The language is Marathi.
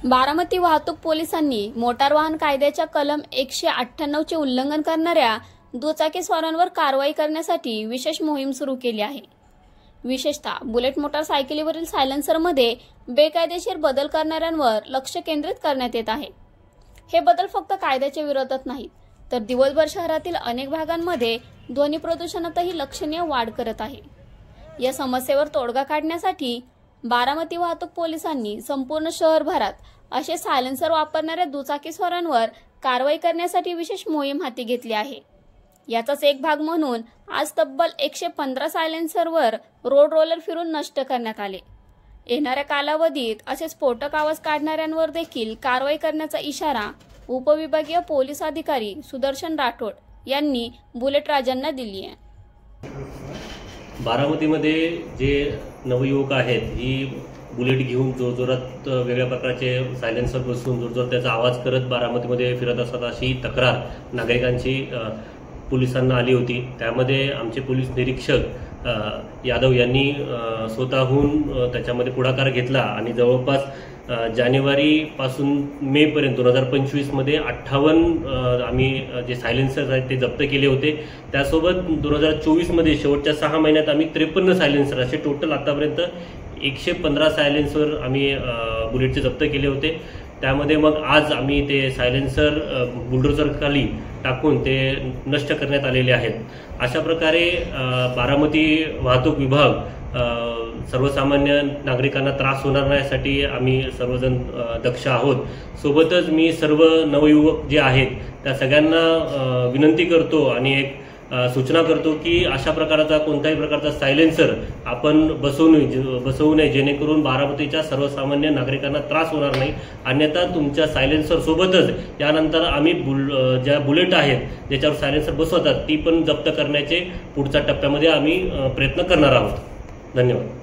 बारामती वाहतूक पोलिसांनी मोटार वाहन कायद्याच्या कलम 198 चे उल्लंघन करणाऱ्या दुचाकीस्वारांवर कारवाई करण्यासाठी विशेष मोहीम सुरू केली आहे। विशेषतः बुलेट मोटारसायकलीवरील सायलेन्सरमध्ये बेकायदेशीर बदल करणाऱ्यांवर लक्ष केंद्रित करण्यात येत आहे। हे बदल फक्त कायद्याच्या विरोधात नाहीत, तर दिवसभर शहरातील अनेक भागांमध्ये ध्वनी प्रदूषणातही लक्षणीय वाढ करत आहे। या समस्येवर तोडगा काढण्यासाठी बारामती वाहतूक पोलिसांनी संपूर्ण शहरभरात असे सायलेन्सर वापरणाऱ्या दुचाकीस्वारांवर कारवाई करण्यासाठी विशेष मोहीम हाती घेतली आहे। याचाच एक भाग म्हणून आज तब्बल 115 सायलेन्सरवर रोड रोलर फिरून नष्ट करण्यात आले। येणाऱ्या कालावधीत असे स्फोटक आवाज काढणाऱ्यांवर देखील कारवाई करण्याचा इशारा उपविभागीय पोलीस अधिकारी सुदर्शन राठोड यांनी बुलेट राजांना दिली आहे। बारामतीमध्ये जे नवयुवक आहेत ही बुलेट घेऊन जोरजोरात वेगळ्या प्रकारचे सायलेन्सर बसवून जोरजोरात त्याचा आवाज करत बारामतीमध्ये फिरत असतात अशी तक्रार नागरिकांची पोलिसांना आली होती। त्यामध्ये आमचे पोलीस निरीक्षक यादव यांनी स्वतःहून त्याच्यामध्ये पुढाकार घेतला आणि जवळपास जानेवारीपासून मे पर्यंत 2025 मध्ये 58 आम्ही जे सायलेन्सर आहेत ते जप्त केले होते। त्यासोबत 2024 मध्ये शेवटच्या 6 महिन्यात आम्ही 53 सायलेन्सर असे टोटल आतापर्यंत 115 सायलेन्सर आम्ही बुलेटचे जप्त केले होते। त्यामध्ये मग आज आम्ही ते सायलेन्सर बुलडोझर खाली टाकून ते नष्ट करण्यात आलेले आहेत। अशा प्रकारे बारामती वाहतूक विभाग सर्वसामान्य नागरिकांना त्रास होणार नाही यासाठी आम्ही सर्वजण दक्ष आहोत। सोबतच मी सर्व नवयुवक जे आहेत त्या सगळ्यांना विनंती करतो आणि एक सूचना करतो की अशा प्रकारचा कोणत्याही प्रकारचा सायलेन्सर आपण बसवू नये जेणेकरून बारामतीच्या सर्वसामान्य नागरिकांना त्रास होणार नाही। अन्यथा तुमच्या सायलेन्सर सोबतच त्यानंतर आम्ही ज्या बुलेट आहेत ज्याच्यावर सायलेन्सर बसवतात ती पण जप्त करण्याचे पुढच्या टप्प्यामध्ये आम्ही प्रयत्न करणार आहोत। धन्यवाद।